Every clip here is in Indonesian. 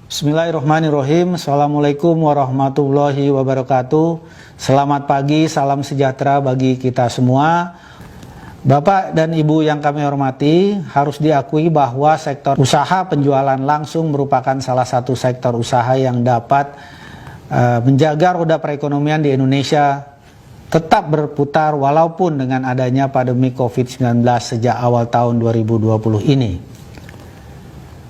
Bismillahirrahmanirrahim. Assalamualaikum warahmatullahi wabarakatuh. Selamat pagi, salam sejahtera bagi kita semua. Bapak dan Ibu yang kami hormati, harus diakui bahwa sektor usaha penjualan langsung merupakan salah satu sektor usaha yang dapat menjaga roda perekonomian di Indonesia tetap berputar walaupun dengan adanya pandemi COVID-19 sejak awal tahun 2020 ini.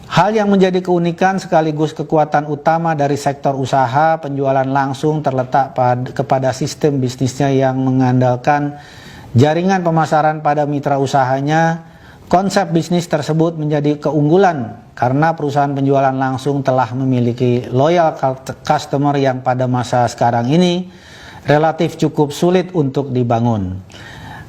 Hal yang menjadi keunikan sekaligus kekuatan utama dari sektor usaha penjualan langsung terletak kepada sistem bisnisnya yang mengandalkan jaringan pemasaran pada mitra usahanya. Konsep bisnis tersebut menjadi keunggulan karena perusahaan penjualan langsung telah memiliki loyal customer yang pada masa sekarang ini relatif cukup sulit untuk dibangun.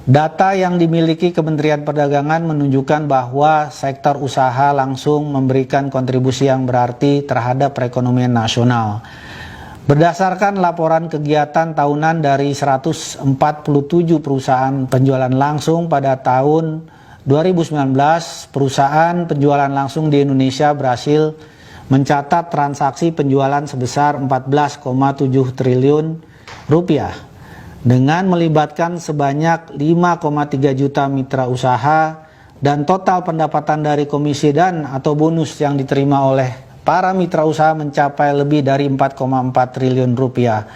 Data yang dimiliki Kementerian Perdagangan menunjukkan bahwa sektor usaha langsung memberikan kontribusi yang berarti terhadap perekonomian nasional. Berdasarkan laporan kegiatan tahunan dari 147 perusahaan penjualan langsung pada tahun 2019, perusahaan penjualan langsung di Indonesia berhasil mencatat transaksi penjualan sebesar 14,7 triliun rupiah. Dengan melibatkan sebanyak 5,3 juta mitra usaha dan total pendapatan dari komisi dan atau bonus yang diterima oleh para mitra usaha mencapai lebih dari 4,4 triliun rupiah.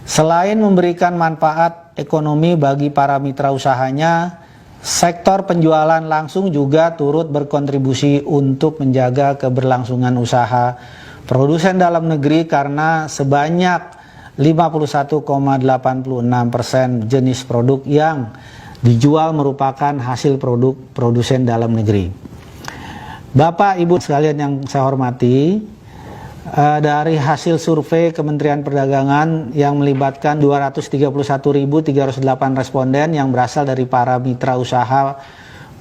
Selain memberikan manfaat ekonomi bagi para mitra usahanya, sektor penjualan langsung juga turut berkontribusi untuk menjaga keberlangsungan usaha produsen dalam negeri karena sebanyak 51,86% jenis produk yang dijual merupakan hasil produk produsen dalam negeri. Bapak Ibu sekalian yang saya hormati, dari hasil survei Kementerian Perdagangan yang melibatkan 231.308 responden yang berasal dari para mitra usaha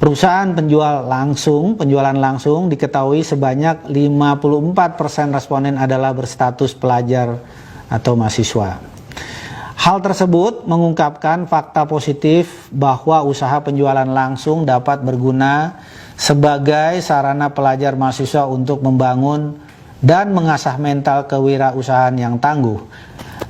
perusahaan penjualan langsung diketahui sebanyak 54% responden adalah berstatus pelajar atau mahasiswa. Hal tersebut mengungkapkan fakta positif bahwa usaha penjualan langsung dapat berguna sebagai sarana pelajar mahasiswa untuk membangun dan mengasah mental kewirausahaan yang tangguh.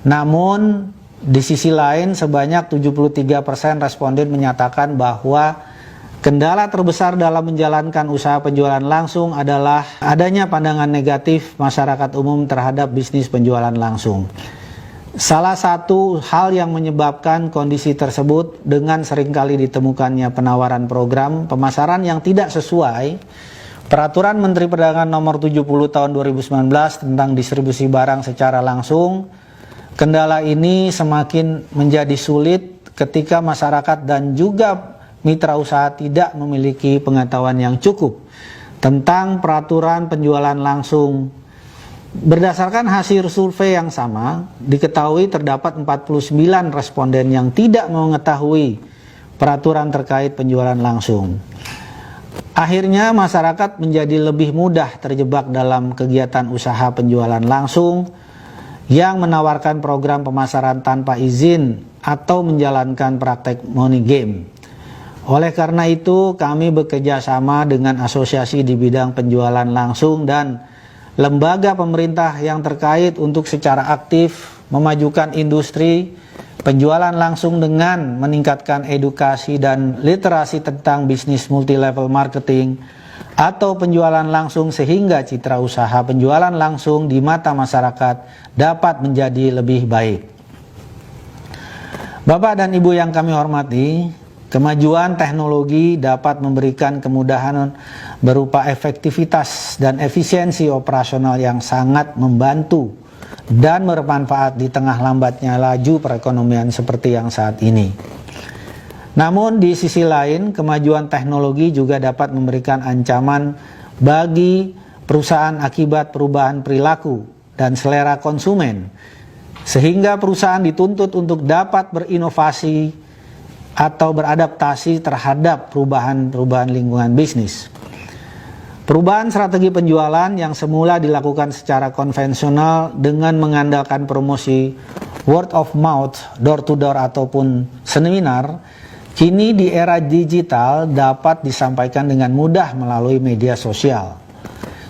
Namun di sisi lain sebanyak 73% responden menyatakan bahwa kendala terbesar dalam menjalankan usaha penjualan langsung adalah adanya pandangan negatif masyarakat umum terhadap bisnis penjualan langsung. Salah satu hal yang menyebabkan kondisi tersebut dengan seringkali ditemukannya penawaran program pemasaran yang tidak sesuai Peraturan Menteri Perdagangan Nomor 70 Tahun 2019 tentang distribusi barang secara langsung. Kendala ini semakin menjadi sulit ketika masyarakat dan juga mitra usaha tidak memiliki pengetahuan yang cukup tentang peraturan penjualan langsung. Berdasarkan hasil survei yang sama, diketahui terdapat 49 responden yang tidak mengetahui peraturan terkait penjualan langsung. Akhirnya masyarakat menjadi lebih mudah terjebak dalam kegiatan usaha penjualan langsung yang menawarkan program pemasaran tanpa izin atau menjalankan praktek money game. Oleh karena itu, kami bekerja sama dengan asosiasi di bidang penjualan langsung dan lembaga pemerintah yang terkait untuk secara aktif memajukan industri penjualan langsung dengan meningkatkan edukasi dan literasi tentang bisnis multi-level marketing atau penjualan langsung sehingga citra usaha penjualan langsung di mata masyarakat dapat menjadi lebih baik. Bapak dan Ibu yang kami hormati, kemajuan teknologi dapat memberikan kemudahan berupa efektivitas dan efisiensi operasional yang sangat membantu dan bermanfaat di tengah lambatnya laju perekonomian seperti yang saat ini. Namun di sisi lain, kemajuan teknologi juga dapat memberikan ancaman bagi perusahaan akibat perubahan perilaku dan selera konsumen, sehingga perusahaan dituntut untuk dapat berinovasi atau beradaptasi terhadap perubahan lingkungan bisnis. Perubahan strategi penjualan yang semula dilakukan secara konvensional dengan mengandalkan promosi word of mouth, door to door ataupun seminar, kini di era digital dapat disampaikan dengan mudah melalui media sosial.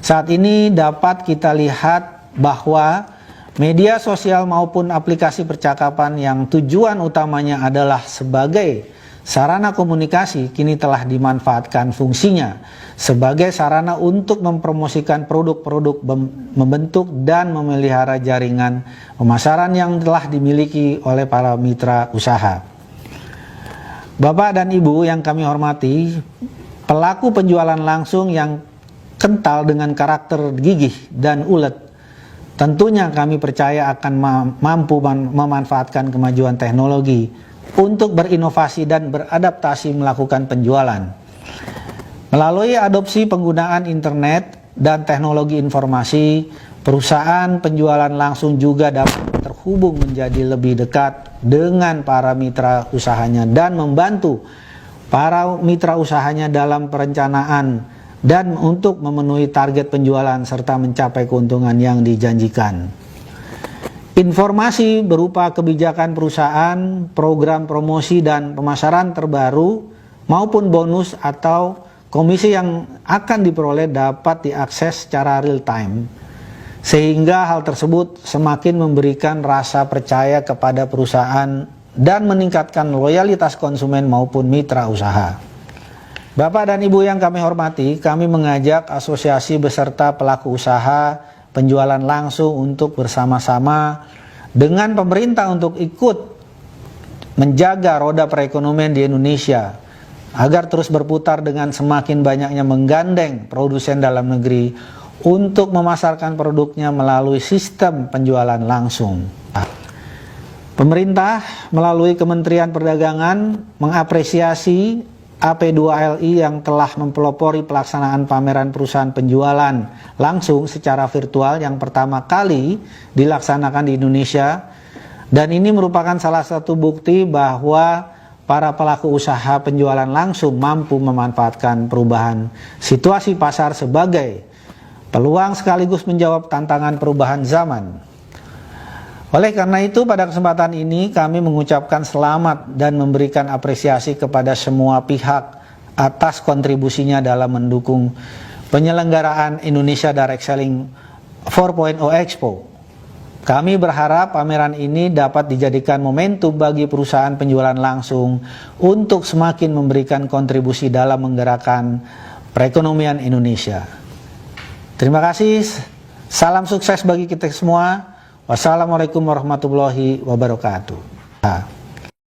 Saat ini dapat kita lihat bahwa media sosial maupun aplikasi percakapan yang tujuan utamanya adalah sebagai sarana komunikasi kini telah dimanfaatkan fungsinya sebagai sarana untuk mempromosikan produk-produk, membentuk dan memelihara jaringan pemasaran yang telah dimiliki oleh para mitra usaha. Bapak dan Ibu yang kami hormati, pelaku penjualan langsung yang kental dengan karakter gigih dan ulet, tentunya kami percaya akan mampu memanfaatkan kemajuan teknologi untuk berinovasi dan beradaptasi melakukan penjualan. Melalui adopsi penggunaan internet dan teknologi informasi, perusahaan penjualan langsung juga dapat terhubung menjadi lebih dekat dengan para mitra usahanya dan membantu para mitra usahanya dalam perencanaan dan untuk memenuhi target penjualan serta mencapai keuntungan yang dijanjikan. Informasi berupa kebijakan perusahaan, program promosi dan pemasaran terbaru maupun bonus atau komisi yang akan diperoleh dapat diakses secara real time, sehingga hal tersebut semakin memberikan rasa percaya kepada perusahaan dan meningkatkan loyalitas konsumen maupun mitra usaha. Bapak dan Ibu yang kami hormati, kami mengajak asosiasi beserta pelaku usaha penjualan langsung untuk bersama-sama dengan pemerintah untuk ikut menjaga roda perekonomian di Indonesia agar terus berputar dengan semakin banyaknya menggandeng produsen dalam negeri untuk memasarkan produknya melalui sistem penjualan langsung. Pemerintah melalui Kementerian Perdagangan mengapresiasi AP2LI yang telah mempelopori pelaksanaan pameran perusahaan penjualan langsung secara virtual yang pertama kali dilaksanakan di Indonesia, dan ini merupakan salah satu bukti bahwa para pelaku usaha penjualan langsung mampu memanfaatkan perubahan situasi pasar sebagai peluang sekaligus menjawab tantangan perubahan zaman. Oleh karena itu, pada kesempatan ini kami mengucapkan selamat dan memberikan apresiasi kepada semua pihak atas kontribusinya dalam mendukung penyelenggaraan Indonesia Direct Selling 4.0 Expo. Kami berharap pameran ini dapat dijadikan momentum bagi perusahaan penjualan langsung untuk semakin memberikan kontribusi dalam menggerakkan perekonomian Indonesia. Terima kasih, salam sukses bagi kita semua. Wassalamualaikum warahmatullahi wabarakatuh.